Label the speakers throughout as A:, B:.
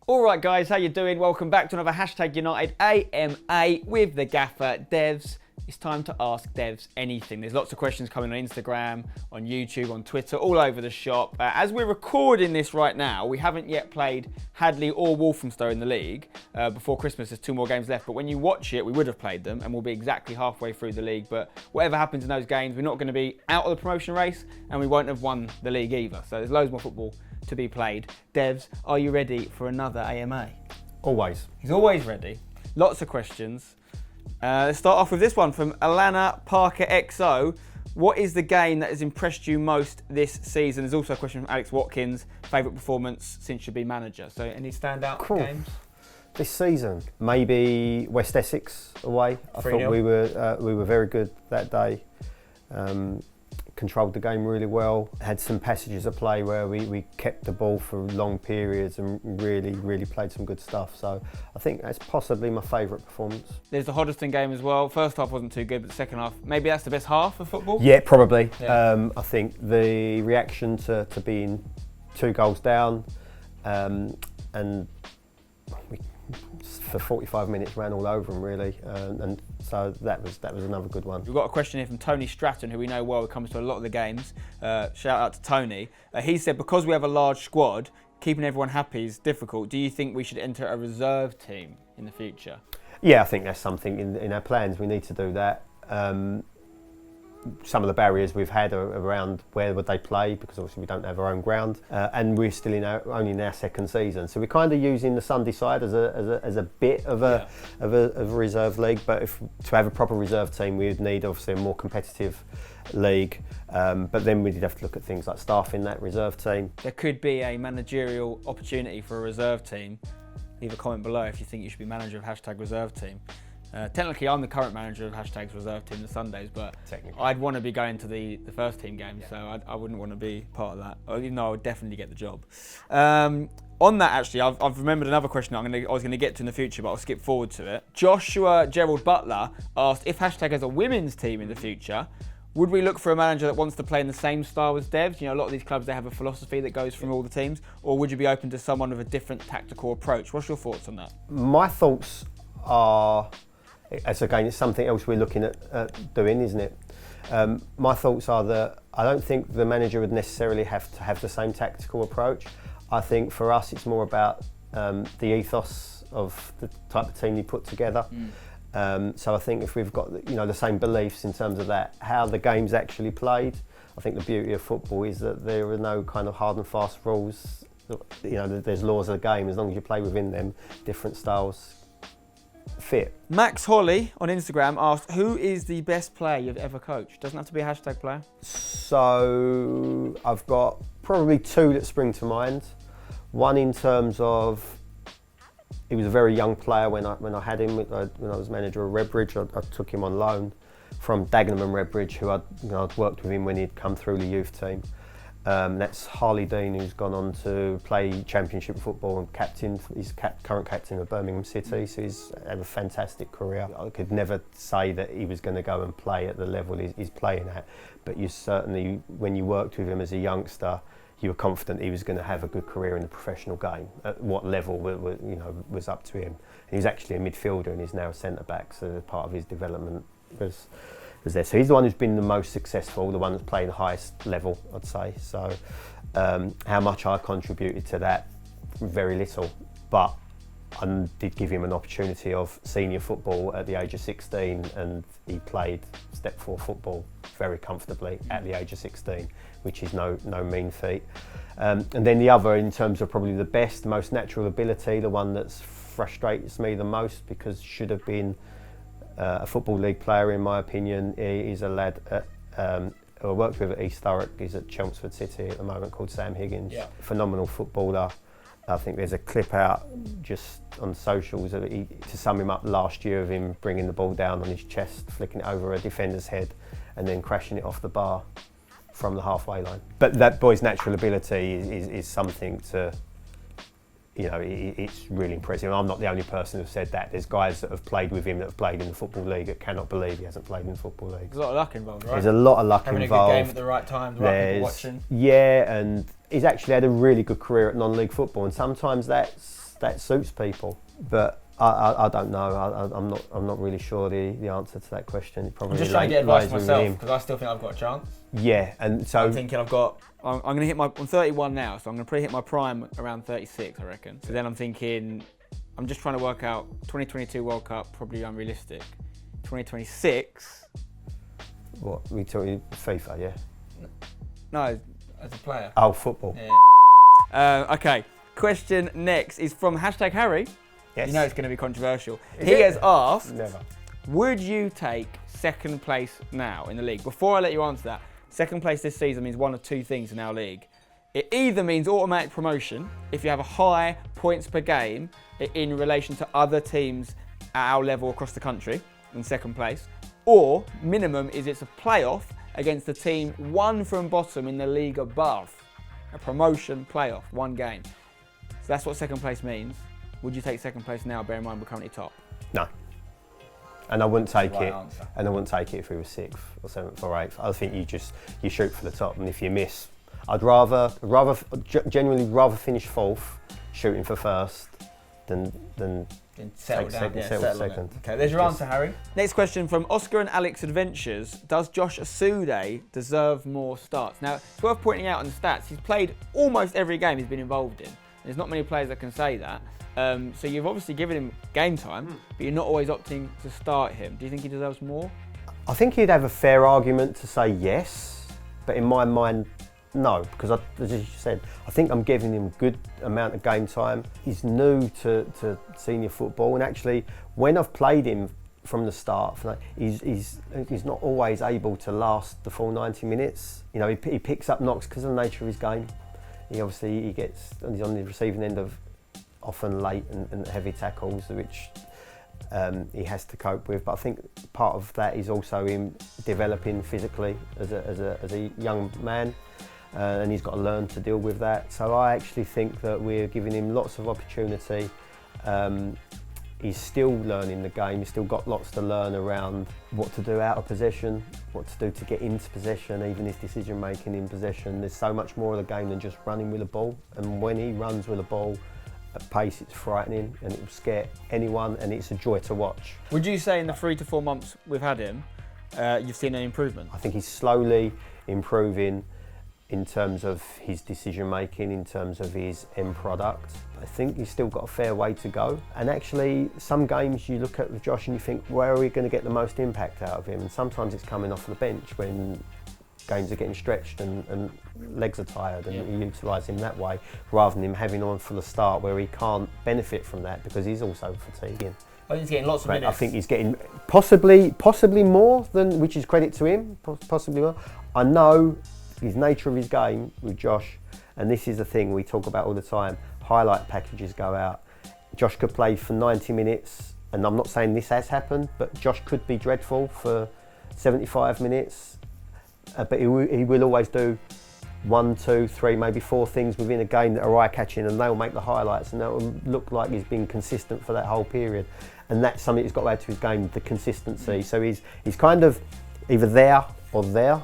A: All right, guys, how you doing? Welcome back to another Hashtag United AMA with the gaffer, Devs. It's time to ask Devs anything. There's lots of questions coming on Instagram, on YouTube, on Twitter, all over the shop. As we're recording this right now, we haven't yet played Hadley or Walthamstow in the league. Before Christmas, there's 2 more games left. But when you watch it, we would have played them and we'll be exactly halfway through the league. But whatever happens in those games, we're not going to be out of the promotion race and we won't have won the league either. So there's loads more football to be played. Devs, are you ready for another AMA?
B: Always.
A: He's always ready. Lots of questions. Let's start off with this one from Alana Parker XO. What is the game that has impressed you most this season? There's also a question from Alex Watkins. Favourite performance since you've been manager? So any standout games?
B: This season, maybe West Essex away. I thought we were very good that day. Controlled the game really well. Had some passages of play where we kept the ball for long periods and really played some good stuff. So I think that's possibly my favourite performance.
A: There's the Hoddesdon game as well. First half wasn't too good, but the second half, maybe that's the best half of football?
B: Yeah, probably.
A: Yeah.
B: I think the reaction to being 2 goals down and we for 45 minutes ran all over them really, and so that was another good one.
A: We've got a question here from Tony Stratton, who we know well, comes to a lot of the games. Shout out to Tony. He said, because we have a large squad, keeping everyone happy is difficult. Do you think we should enter a reserve team in the future?
B: Yeah, I think that's something in our plans. We need to do that. Some of the barriers we've had are around where would they play, because obviously we don't have our own ground, and we're still only in our second season. So we're kind of using the Sunday side as a bit of a reserve league. But to have a proper reserve team, we would need obviously a more competitive league. But then we'd have to look at things like staff in that reserve team.
A: There could be a managerial opportunity for a reserve team. Leave a comment below if you think you should be manager of Hashtag Reserve Team. Technically, I'm the current manager of Hashtag's Reserve Team the Sundays, but I'd want to be going to the first team games, so I wouldn't want to be part of that, even though I would definitely get the job. On that, actually, I've remembered another question I was going to get to in the future, but I'll skip forward to it. Joshua Gerald Butler asked, if Hashtag has a women's team in the future, would we look for a manager that wants to play in the same style as Devs? You know, a lot of these clubs, they have a philosophy that goes from all the teams, or would you be open to someone with a different tactical approach? What's your thoughts on that?
B: My thoughts are, it's something else we're looking at doing, isn't it? My thoughts are that I don't think the manager would necessarily have to have the same tactical approach. I think for us it's more about the ethos of the type of team you put together. So I think if we've got the same beliefs in terms of that, how the game's actually played, I think the beauty of football is that there are no kind of hard and fast rules. There's laws of the game. As long as you play within them, different styles fit.
A: Max Holly on Instagram asked, who is the best player you've ever coached? Doesn't have to be a Hashtag player.
B: So I've got probably 2 that spring to mind. One in terms of, he was a very young player when I had him, when I was manager of Redbridge. I took him on loan from Dagenham and Redbridge, who I'd worked with him when he'd come through the youth team. That's Harley Dean, who's gone on to play championship football and he's current captain of Birmingham City, so he's had a fantastic career. I could never say that he was going to go and play at the level he's playing at, but you certainly, when you worked with him as a youngster, you were confident he was going to have a good career in the professional game. At what level was up to him. And he's actually a midfielder and he's now a centre back, so part of his development was there. So he's the one who's been the most successful, the one that's playing the highest level, I'd say. So how much I contributed to that, very little, but I did give him an opportunity of senior football at the age of 16, and he played step 4 football very comfortably at the age of 16, which is no mean feat. And then the other, in terms of probably the best, most natural ability, the one that frustrates me the most because should have been a Football League player in my opinion, is a lad who I worked with at East Thurrock. He's at Chelmsford City at the moment, called Sam Higgins. Yeah. Phenomenal footballer. I think there's a clip out just on socials to sum him up last year of him bringing the ball down on his chest, flicking it over a defender's head and then crashing it off the bar from the halfway line. But that boy's natural ability is something to, it's really impressive. I'm not the only person who's said that. There's guys that have played with him that have played in the Football League that cannot believe he hasn't played in the Football League.
A: There's a lot of luck involved, right?
B: There's a lot of luck involved.
A: Having a good game at the right time, the right people watching.
B: Yeah, and he's actually had a really good career at non-league football, and sometimes that's that suits people. But I don't know. I'm not really sure the answer to that question. It probably
A: I'm just trying to get advice myself because I still think I've got a chance.
B: Yeah, and so
A: I'm thinking I'm going to hit I'm 31 now, so I'm going to probably hit my prime around 36, I reckon. So then I'm thinking, I'm just trying to work out 2022 World Cup, probably unrealistic. 2026.
B: What we talking FIFA? Yeah.
A: No, as a player.
B: Oh, football.
A: Yeah. Okay. Question next is from #Harry.
B: Yes.
A: You know it's going to be controversial. He has asked,
B: Never.
A: Would you take second place now in the league? Before I let you answer that, second place this season means one of two things in our league. It either means automatic promotion if you have a high points per game in relation to other teams at our level across the country in second place, or minimum is it's a playoff against the team one from bottom in the league above. A promotion playoff, one game. So that's what second place means. Would you take second place now? Bear in mind we're currently top.
B: No. And I wouldn't take
A: Right
B: it.
A: answer.
B: And I wouldn't take it if we were 6th or 7th or 8th. I think you shoot for the top, and if you miss, I'd genuinely rather finish 4th, shooting for 1st, than
A: Settle down.
B: settle second.
A: Okay, there's your answer, Harry. Next question from Oscar and Alex Adventures. Does Josh Osude deserve more starts? Now, it's worth pointing out on the stats, he's played almost every game he's been involved in. There's not many players that can say that. So you've obviously given him game time, but you're not always opting to start him. Do you think he deserves more?
B: I think he'd have a fair argument to say yes, but in my mind, no, because as you said, I think I'm giving him a good amount of game time. He's new to senior football, and actually, when I've played him from the start, he's not always able to last the full 90 minutes. You know, he picks up knocks because of the nature of his game. He's on the receiving end of often late and heavy tackles, which he has to cope with. But I think part of that is also him developing physically as a young man. And he's got to learn to deal with that. So I actually think that we're giving him lots of opportunity. He's still learning the game. He's still got lots to learn around what to do out of possession, what to do to get into possession, even his decision making in possession. There's so much more of the game than just running with the ball. And when he runs with the ball at pace, it's frightening and it will scare anyone, and it's a joy to watch.
A: Would you say in the 3 to 4 months we've had him, you've seen an improvement?
B: I think he's slowly improving in terms of his decision making, in terms of his end product. I think he's still got a fair way to go. And actually, some games you look at with Josh and you think, where are we going to get the most impact out of him? And sometimes it's coming off the bench when games are getting stretched and legs are tired, and you utilise him that way, rather than him having on for the start where he can't benefit from that because he's also fatiguing.
A: I think he's getting lots of minutes.
B: I think he's getting possibly more than, which is credit to him, possibly more. I know his nature of his game with Josh, and this is the thing we talk about all the time, highlight packages go out. Josh could play for 90 minutes, and I'm not saying this has happened, but Josh could be dreadful for 75 minutes, but he will always do 1, 2, 3, maybe 4 things within a game that are eye-catching, and they'll make the highlights, and they'll look like he's been consistent for that whole period. And that's something he's got to add to his game, the consistency. So he's kind of either there or there,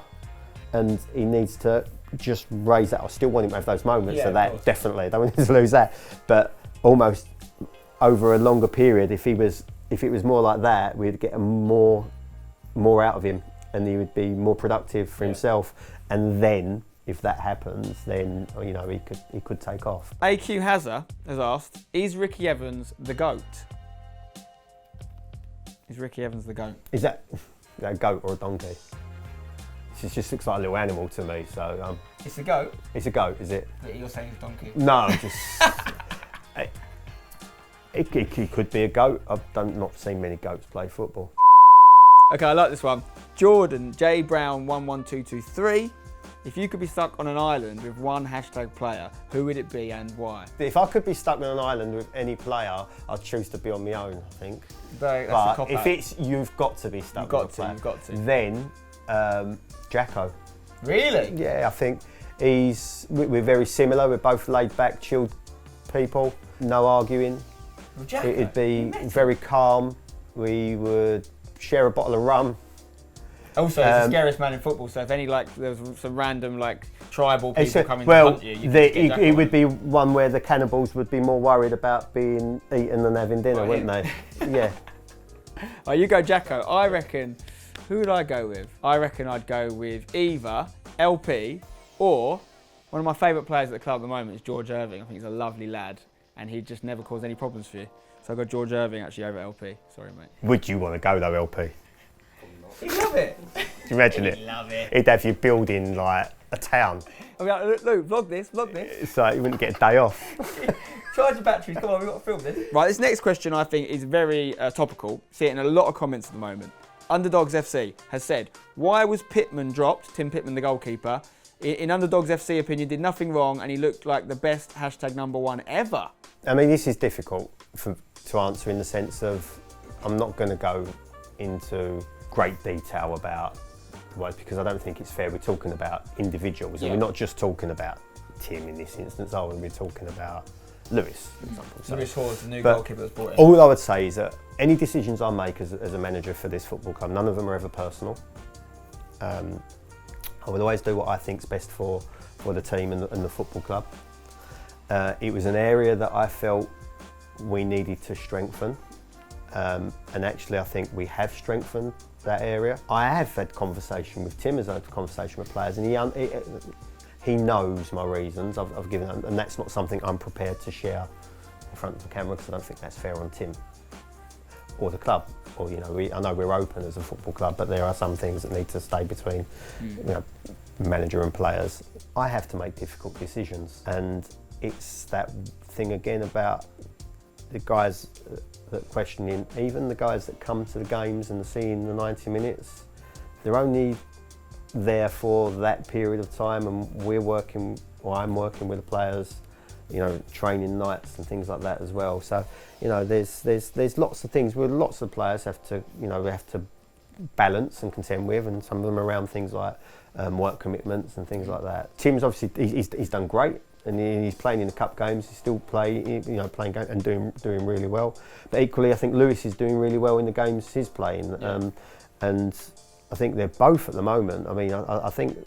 B: and he needs to just raise that. I still want him to have those moments of that, definitely. I don't want him to lose that. But almost over a longer period, if it was more like that, we'd get more out of him, and he would be more productive for himself. And then, if that happens, then he could take off.
A: AQ Hazza has asked, is Ricky Evans the GOAT? Is Ricky Evans the GOAT?
B: Is that a goat or a donkey? It just looks like a little animal to me, so...
A: It's a goat?
B: It's a goat, is it?
A: Yeah, you're saying it's donkey?
B: No, it could be a goat. I've not seen many goats play football.
A: Okay, I like this one. Jordan, J Browne 11223. If you could be stuck on an island with one #player, who would it be and why?
B: If I could be stuck on an island with any player, I'd choose to be on my own, I think.
A: That's
B: but if it's you've got to be stuck with a player,
A: you've got to.
B: Then Jacko.
A: Really?
B: Yeah, I think we're very similar. We're both laid back, chilled people, no arguing.
A: Well, Jacko,
B: it'd be very calm. We would share a bottle of rum.
A: Also, he's the scariest man in football. So if there was some random tribal people coming to hunt you.
B: It would be one where the cannibals would be more worried about being eaten than having dinner, wouldn't they? Yeah.
A: Oh, you go Jacko. I reckon, who would I go with? I reckon I'd go with either LP or one of my favourite players at the club at the moment is George Irving. I think he's a lovely lad and he'd just never cause any problems for you. So I've got George Irving actually over LP. Sorry, mate.
B: Would you want to go though, LP?
A: He'd love it.
B: Can you imagine it?
A: He'd love it.
B: He'd have you building like a town.
A: I'd be like, look, vlog this.
B: So you wouldn't get a day off.
A: Charge your batteries, come on, we've got to film this. Right, this next question I think is very topical. See it in a lot of comments at the moment. Underdogs FC has said, why was Pittman dropped, Tim Pittman the goalkeeper, in Underdogs FC opinion, did nothing wrong and he looked like the best #1 ever?
B: I mean, this is difficult to answer in the sense of I'm not going to go into great detail about the words because I don't think it's fair. We're talking about individuals and we're not just talking about Tim in this instance, we're talking about Lewis, for example. So,
A: Lewis Hall's the new goalkeeper that's brought in.
B: All I would say is that any decisions I make as a manager for this football club, none of them are ever personal. I will always do what I think is best for the team and the football club. It was an area that I felt we needed to strengthen. And actually I think we have strengthened that area. I have had conversation with Tim, as I've had conversation with players, and he knows my reasons I've given him, and that's not something I'm prepared to share in front of the camera because I don't think that's fair on Tim or the club. Or I know we're open as a football club, but there are some things that need to stay between manager and players. I have to make difficult decisions, and it's that thing again about the guys that questioning, even the guys that come to the games and seeing the 90 minutes, they're only there for that period of time, and I'm working with the players, training nights and things like that as well. So, there's lots of things where lots of players have to, we have to balance and contend with, and some of them around things like work commitments and things like that. Tim's obviously he's done great, and he's playing in the cup games. He's still playing games and doing really well. But equally, I think Lewis is doing really well in the games he's playing, and I think they're both at the moment. I mean, I think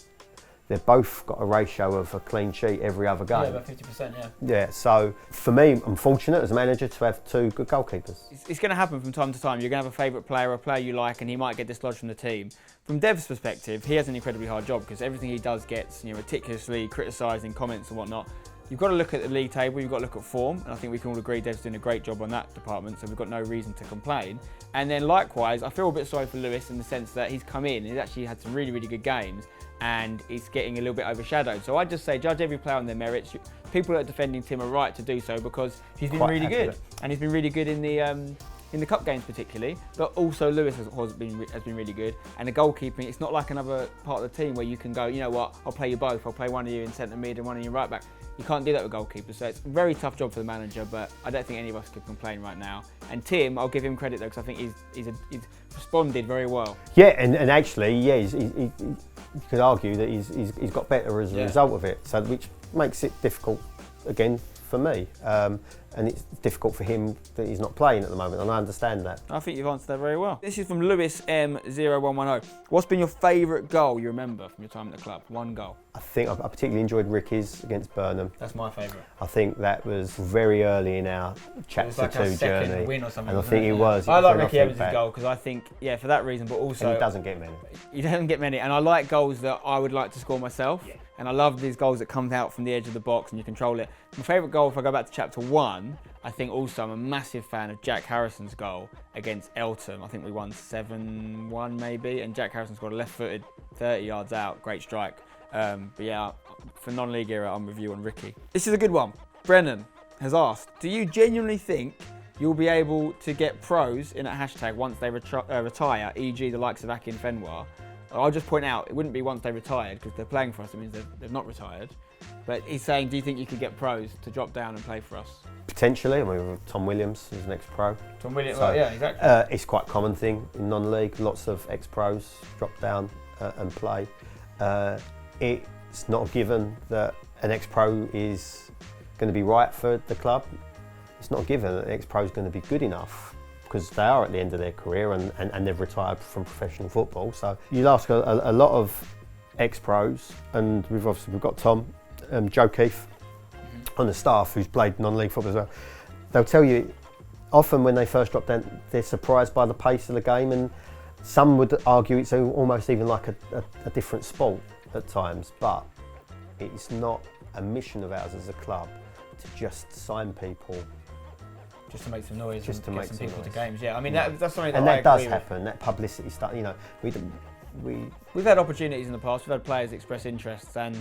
B: they've both got a ratio of a clean sheet every other game.
A: Yeah, about 50%, yeah.
B: Yeah, so for me, I'm fortunate as a manager to have two good goalkeepers.
A: It's going to happen from time to time. You're going to have a favourite player, a player you like, and he might get dislodged from the team. From Dev's perspective, he has an incredibly hard job because everything he does gets meticulously criticised in comments and whatnot. You've got to look at the league table, you've got to look at form, and I think we can all agree Dev's doing a great job on that department, so we've got no reason to complain. And then likewise, I feel a bit sorry for Lewis in the sense that he's come in, he's actually had some really, really good games, and he's getting a little bit overshadowed. So I just say, judge every player on their merits. People that are defending Tim are right to do so because he's been really good, and he's been really good in the cup games particularly, but also Lewis has been really good. And the goalkeeping, it's not like another part of the team where you can go, you know what, I'll play you both. I'll play one of you in centre mid and one of you right back. You can't do that with goalkeepers, so it's a very tough job for the manager, but I don't think any of us could complain right now. And Tim, I'll give him credit though, because I think he's responded very well.
B: Yeah, and actually, you could argue that he's got better as a result of it, so which makes it difficult again for me. And it's difficult for him that he's not playing at the moment, and I understand that.
A: I think you've answered that very well. This is from Lewis M0110. What's been your favourite goal you remember from your time at the club? One goal. I
B: think I particularly enjoyed Ricky's against Burnham.
A: That's my favourite.
B: I think that was very early in our Chapter 2 journey.
A: Win or something,
B: and I think it was.
A: I like Ricky Evans' goal because I think, for that reason, but also...
B: And he doesn't get many.
A: He doesn't get many, and I like goals that I would like to score myself. Yeah. And I love these goals that come out from the edge of the box and you control it. My favourite goal, if I go back to Chapter 1, I think also I'm a massive fan of Jack Harrison's goal against Eltham. I think we won 7-1 maybe, and Jack Harrison scored a left-footed 30 yards out, great strike. But yeah, for non-league era, I'm with you on Ricky. This is a good one. Brennan has asked, do you genuinely think you'll be able to get pros in at hashtag once they retire, e.g. the likes of Akin Fenwar? I'll just point out, it wouldn't be once they retired, because they're playing for us, it means they've not retired. But he's saying, do you think you could get pros to drop down and play for us?
B: Potentially. I mean, Tom Williams is an ex-pro.
A: Tom Williams, so, yeah, exactly.
B: It's quite a common thing in non-league. Lots of ex-pros drop down and play. It's not a given that an ex-pro is going to be right for the club. It's not a given that an ex-pro is going to be good enough, because they are at the end of their career and they've retired from professional football. So you'll ask a lot of ex-pros, and we've got Tom, Joe Keefe on the staff who's played non-league football as well. They'll tell you often when they first drop down, they're surprised by the pace of the game, and some would argue it's almost even like a different sport at times, but it's not a mission of ours as a club to just sign people.
A: Just to make some noise,
B: just
A: and
B: to
A: get
B: make
A: some
B: some
A: people
B: noise.
A: to games. Yeah, I mean that's something that
B: and
A: I
B: that does
A: agree
B: happen. That publicity stuff, you know,
A: we've had opportunities in the past. We've had players express interests, and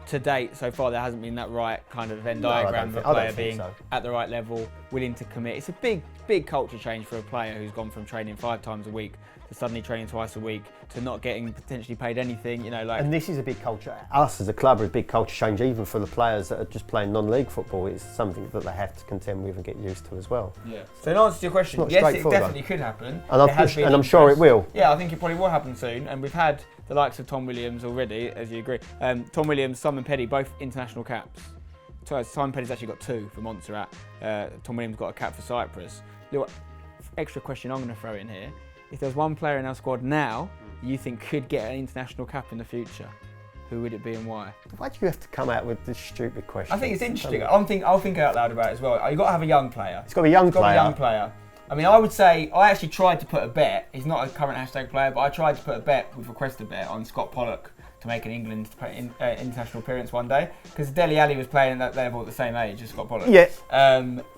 A: to date, so far, there hasn't been that right kind of Venn diagram of a player being at the right level, willing to commit. It's a big culture change for a player who's gone from training 5 times a week to suddenly training twice a week to not getting potentially paid anything. You know, like.
B: And this is a big culture. Us as a club are a big culture change, even for the players that are just playing non-league football. It's something that they have to contend with and get used to as well.
A: Yeah. So in answer to your question, yes, it definitely could happen.
B: And I'm sure it will.
A: Yeah, I think it probably will happen soon. And we've had the likes of Tom Williams already, as you agree. Tom Williams, Simon Peddy, both international caps. So Simon Peddy's actually got 2 for Montserrat. Tom Williams got a cap for Cyprus. Little extra question I'm going to throw in here. If there's one player in our squad now you think could get an international cap in the future, who would it be and why?
B: Why do you have to come out with this stupid question?
A: I think it's interesting. I'll think out loud about it as well. You've got to have a young player.
B: It's got to be a young player.
A: I mean, I would say I actually tried to put a bet. He's not a current hashtag player, but I tried to put a bet with requested bet on Scott Pollock to make an England international appearance one day, because Dele Alli was playing at that level at the same age as Scott Pollock.
B: Yeah.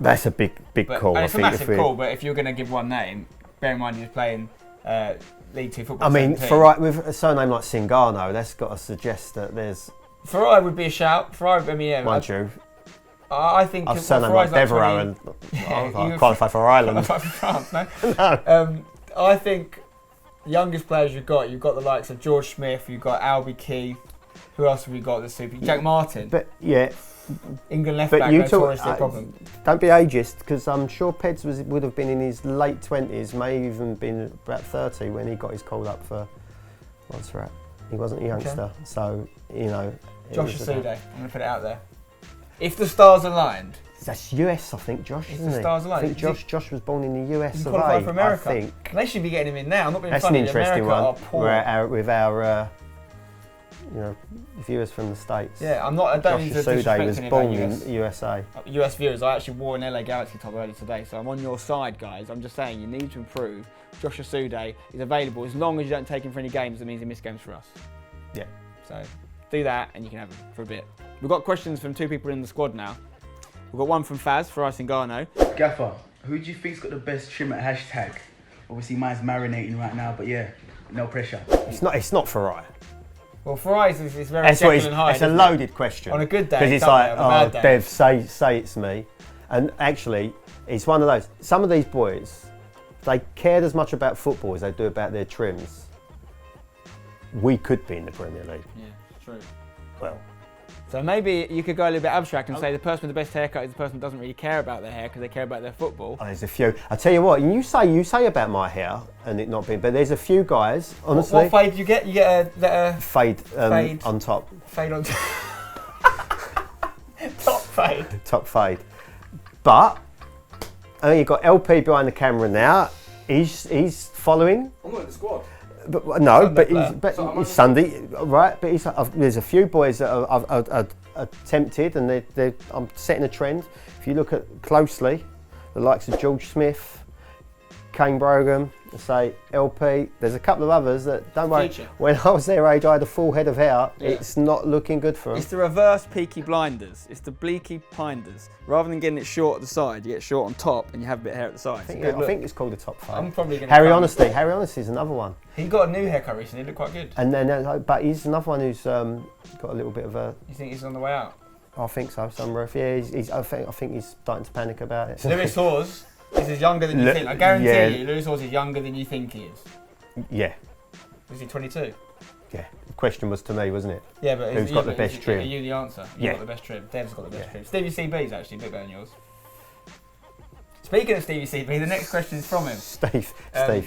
B: That's a big call.
A: And it's a massive call, but if you're going to give one name, bear in mind he was playing League 2 football.
B: I mean, with a surname like Singano, that's got to suggest that there's.
A: Farai would be a shout. Farai, I mean, yeah.
B: Mind you.
A: I think.
B: I've surname like Devereux and qualify for Ireland.
A: Qualify for France, no?
B: No.
A: I think the youngest players you've got the likes of George Smith, you've got Albie Keith. Who else have we got that's super? Jack Martin.
B: But yeah.
A: England left back, notoriously a problem.
B: Don't be ageist, because I'm sure Peds would have been in his late 20s, may even been about 30 when he got his call up for Montserrat. He wasn't a youngster, so, you know.
A: Josh Osude, I'm going to put it out there. If the stars aligned.
B: That's US, I think, Josh, isn't he?
A: The stars aligned.
B: I think Josh was born in the US of A,
A: qualified for America.
B: I think.
A: They should be getting him in now. I'm not being
B: That's
A: funny.
B: An interesting
A: America
B: one. With our you know, viewers from the States.
A: Yeah, I don't mean to disrespect
B: was born in USA.
A: US viewers, I actually wore an LA Galaxy top earlier today, so I'm on your side, guys. I'm just saying, you need to improve. Josh Suday is available. As long as you don't take him for any games, that means he missed games for us.
B: Yeah.
A: So do that and you can have him for a bit. We've got questions from 2 people in the squad now. We've got one from Faz for Singano.
C: Gaffer, who do you think's got the best trim at hashtag? Obviously mine's marinating right now, but yeah, no pressure.
B: It's not Farai.
A: Well, Farai is very Jekyll and Hyde.
B: It's a loaded question.
A: On a good day,
B: because it's like, oh, Dev, say it's me. And actually, it's one of those. Some of these boys, they cared as much about football as they do about their trims. We could be in the Premier League.
A: Yeah, true.
B: Well.
A: So maybe you could go a little bit abstract and say the person with the best haircut is the person who doesn't really care about their hair because they care about their football.
B: Oh, there's a few. I tell you what, you say about my hair and it not being, but there's a few guys, honestly.
A: What fade do you get? You get a
B: fade on top.
A: Fade on top. Top fade.
B: Top fade. But you've got LP behind the camera now. He's following.
C: I'm not in the squad.
B: But no, he's Sunday, right? But there's a few boys that are tempted, and I'm setting a trend. If you look at closely, the likes of George Smith, Kane Brogan, say LP. There's a couple of others that, don't worry. When I was their age, I had a full head of hair. Yeah. It's not looking good for them.
A: It's the reverse Peaky Blinders. It's the Bleaky Pinders. Rather than getting it short at the side, you get short on top, and you have a bit of hair at the side.
B: I think it's called the top fade.
A: I'm probably going to.
B: Harry Honesty is another one.
A: He got a new haircut recently. He looked quite good.
B: And then, but he's another one who's got a little bit of a.
A: You think he's on the way out?
B: I think so. Some rough. Yeah, I think he's starting to panic about it.
A: Lewis Hawes. This is younger than you think. I guarantee you, Lewis Hawes is younger than you think he is.
B: Yeah.
A: Is he 22?
B: Yeah. The question was to me, wasn't it?
A: Yeah, but
B: who's got the best trim?
A: Are you the answer? You've got the best trim. Dev's got the best trim. Stevie CB's actually a bit better than yours. Speaking of Stevie CB, the next question is from him.
B: Steve,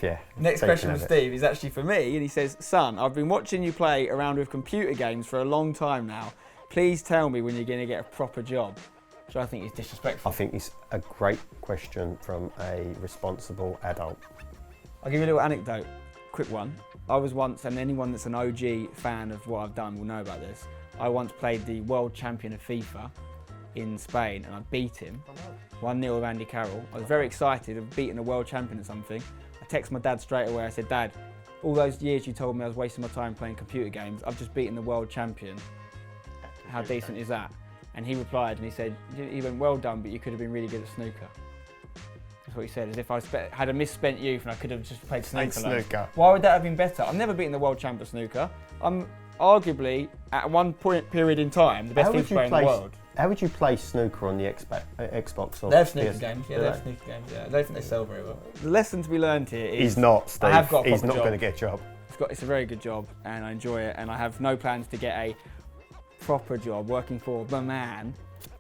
B: yeah.
A: Next question from Steve is actually for me, and he says, "Son, I've been watching you play around with computer games for a long time now. Please tell me when you're going to get a proper job." Which I think is disrespectful.
B: I think it's a great question from a responsible adult.
A: I'll give you a little anecdote, quick one. I was once, and anyone that's an OG fan of what I've done will know about this, I once played the world champion of FIFA in Spain, and I beat him 1-0 with Andy Carroll. I was very excited of beating a world champion at something. I texted my dad straight away. I said, Dad, all those years you told me I was wasting my time playing computer games, I've just beaten the world champion. How decent is that? And he replied and he said, he went, well done, but you could have been really good at snooker. That's what he said, as if I had a misspent youth and I could have just played snooker. Why would that have been better? I've never beaten the world champ at snooker. I'm arguably, at one period in time, the best FIFA player in the world.
B: How would you play snooker on the Xbox? Or
A: they have snooker games, yeah, they have snooker games, yeah. I don't think they sell very well. The lesson to be learned here is...
B: He's not, Steve.
A: I have got a
B: He's not
A: job.
B: going to get a job.
A: It's a very good job and I enjoy it, and I have no plans to get a proper job working for the man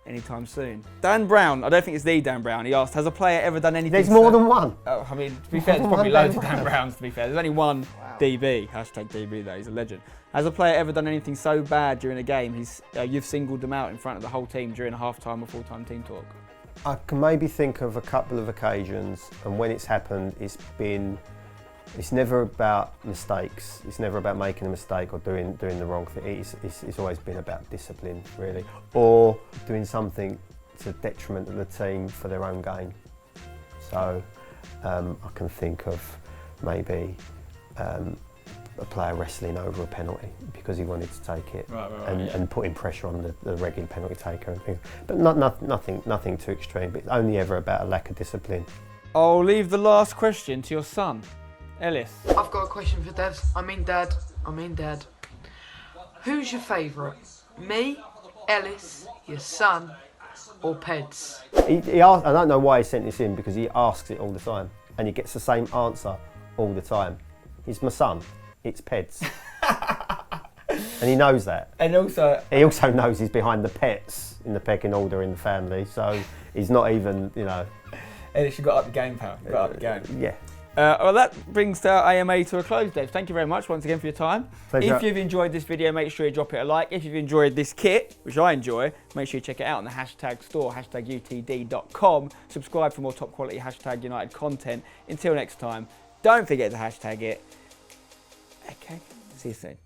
A: anytime soon. Dan Browne, I don't think it's the Dan Browne, he asked, has a player ever done anything...
B: There's more than one.
A: Oh, I mean, to be fair, there's probably loads of Dan Browns, to be fair. There's only one DB, hashtag DB though, he's a legend. Has a player ever done anything so bad during a game, you've singled them out in front of the whole team during a half-time or full-time team talk?
B: I can maybe think of a couple of occasions, and when it's happened, it's never about mistakes. It's never about making a mistake or doing the wrong thing. It's always been about discipline, really, or doing something to the detriment of the team for their own gain. So I can think of maybe a player wrestling over a penalty because he wanted to take it, and putting pressure on the regular penalty taker and things. But nothing too extreme. But it's only ever about a lack of discipline.
A: I'll leave the last question to your son, Ellis.
D: I've got a question for Devs. I mean Dad. Who's your favourite? Me, Ellis, your son, or Peds?
B: He asked, I don't know why he sent this in, because he asks it all the time and he gets the same answer all the time. He's my son. It's Peds. And he knows that.
A: And also...
B: He also knows he's behind the pets in the pecking order in the family, so he's not even,
A: Ellis, you got up the game, pal. You got up the game.
B: Yeah.
A: Well, that brings our AMA to a close, Dave. Thank you very much once again for your time.
B: Pleasure.
A: If you've enjoyed this video, make sure you drop it a like. If you've enjoyed this kit, which I enjoy, make sure you check it out on the hashtag store, #UTD.com. Subscribe for more top quality #United content. Until next time, don't forget to hashtag it. Okay, see you soon.